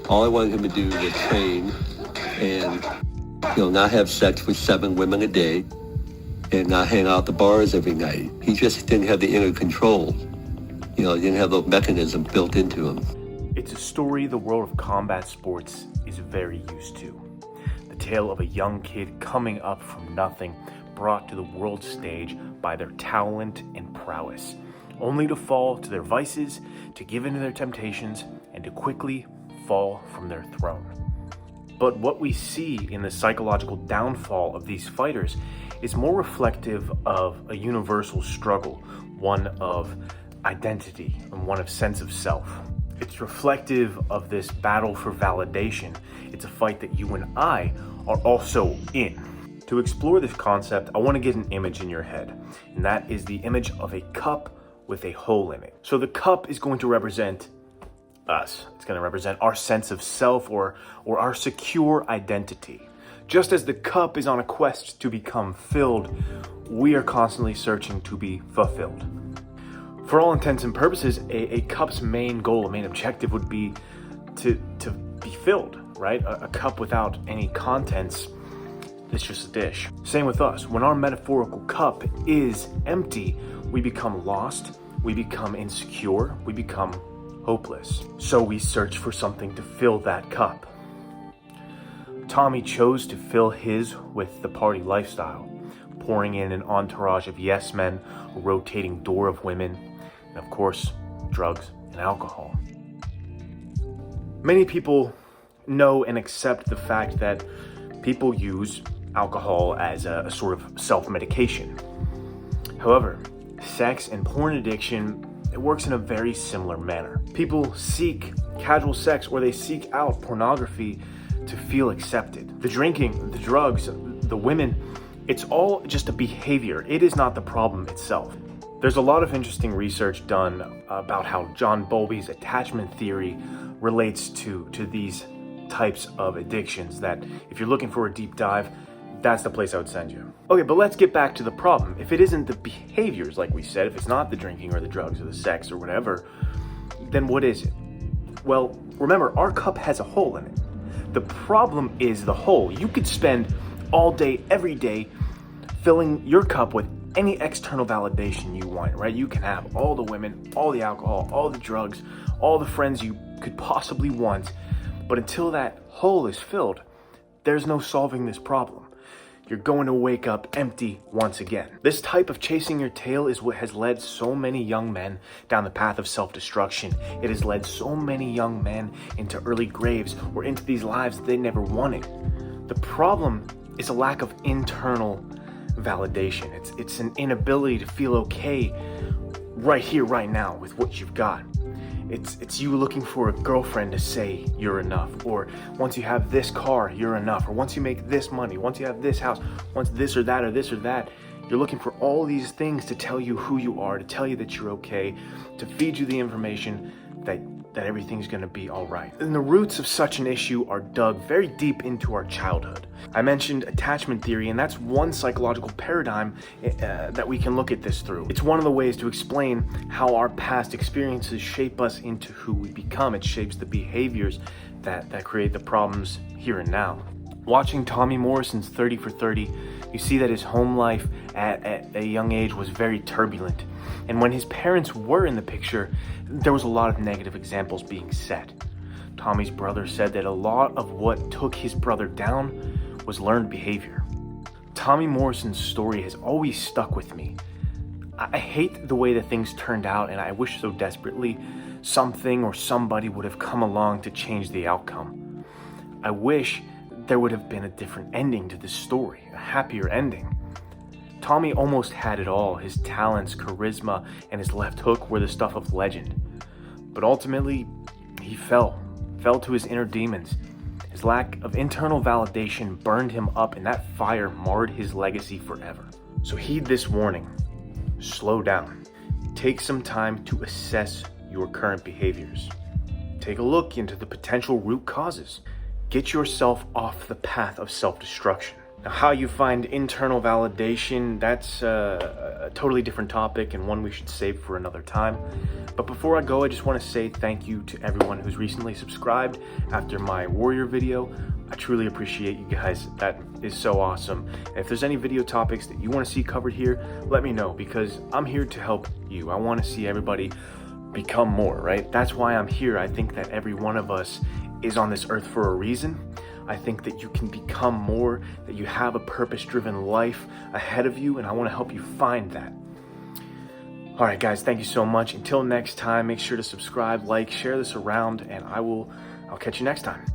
All I wanted him to do was train and, not have sex with 7 women a day and not hang out at the bars every night. He just didn't have the inner control. He didn't have those mechanisms built into him. It's a story the world of combat sports is very used to. The tale of a young kid coming up from nothing, brought to the world stage by their talent and prowess, only to fall to their vices, to give in to their temptations, and to quickly fall from their throne. But what we see in the psychological downfall of these fighters is more reflective of a universal struggle, one of identity and one of sense of self. It's reflective of this battle for validation. It's a fight that you and I are also in. To explore this concept, I want to get an image in your head, and that is the image of a cup with a hole in it. So the cup is going to represent us. It's going to represent our sense of self or our secure identity. Just as the cup is on a quest to become filled, we are constantly searching to be fulfilled. For all intents and purposes, a cup's main goal, a main objective would be to be filled, right? A cup without any contents, it's just a dish. Same with us. When our metaphorical cup is empty, we become lost, we become insecure, we become hopeless. So we search for something to fill that cup. Tommy chose to fill his with the party lifestyle, pouring in an entourage of yes men, a rotating door of women, and of course, drugs and alcohol. Many people know and accept the fact that people use alcohol as a sort of self-medication. However, sex and porn addiction, it works in a very similar manner. People seek casual sex or they seek out pornography to feel accepted. The drinking, the drugs, the women, it's all just a behavior. It is not the problem itself. There's a lot of interesting research done about how John Bowlby's attachment theory relates to these types of addictions, that if you're looking for a deep dive, that's the place I would send you. Okay, but let's get back to the problem. If it isn't the behaviors, like we said, if it's not the drinking or the drugs or the sex or whatever, then what is it? Well, remember, our cup has a hole in it. The problem is the hole. You could spend all day, every day, filling your cup with any external validation you want, right? You can have all the women, all the alcohol, all the drugs, all the friends you could possibly want, but until that hole is filled, there's no solving this problem. You're going to wake up empty once again. This type of chasing your tail is what has led so many young men down the path of self-destruction. It has led so many young men into early graves or into these lives that they never wanted. The problem is a lack of internal validation. It's an inability to feel okay right here, right now with what you've got. It's you looking for a girlfriend to say you're enough, or once you have this car, you're enough, or once you make this money, once you have this house, once this or that or this or that. You're looking for all these things to tell you who you are, to tell you that you're okay, to feed you the information that everything's gonna be all right. And the roots of such an issue are dug very deep into our childhood. I mentioned attachment theory, and that's one psychological paradigm that we can look at this through. It's one of the ways to explain how our past experiences shape us into who we become. It shapes the behaviors that create the problems here and now. Watching Tommy Morrison's 30 for 30, you see that his home life at a young age was very turbulent. And when his parents were in the picture, there was a lot of negative examples being set. Tommy's brother said that a lot of what took his brother down was learned behavior. Tommy Morrison's story has always stuck with me. I hate the way that things turned out, and I wish so desperately something or somebody would have come along to change the outcome. I wish there would have been a different ending to this story, a happier ending. Tommy almost had it all. His talents, charisma, and his left hook were the stuff of legend. But ultimately, he fell to his inner demons. His lack of internal validation burned him up, and that fire marred his legacy forever. So heed this warning. Slow down. Take some time to assess your current behaviors. Take a look into the potential root causes. Get yourself off the path of self-destruction. Now, how you find internal validation, that's a a totally different topic and one we should save for another time. But before I go, I just want to say thank you to everyone who's recently subscribed after my warrior video. I truly appreciate you guys. That is so awesome. And if there's any video topics that you want to see covered here, let me know, because I'm here to help you. I want to see everybody become more, right? That's why I'm here. I think that every one of us is on this earth for a reason. I think that you can become more, that you have a purpose-driven life ahead of you, and I want to help you find that. All right, guys, thank you so much. Until next time, make sure to subscribe, like, share this around, and I'll catch you next time.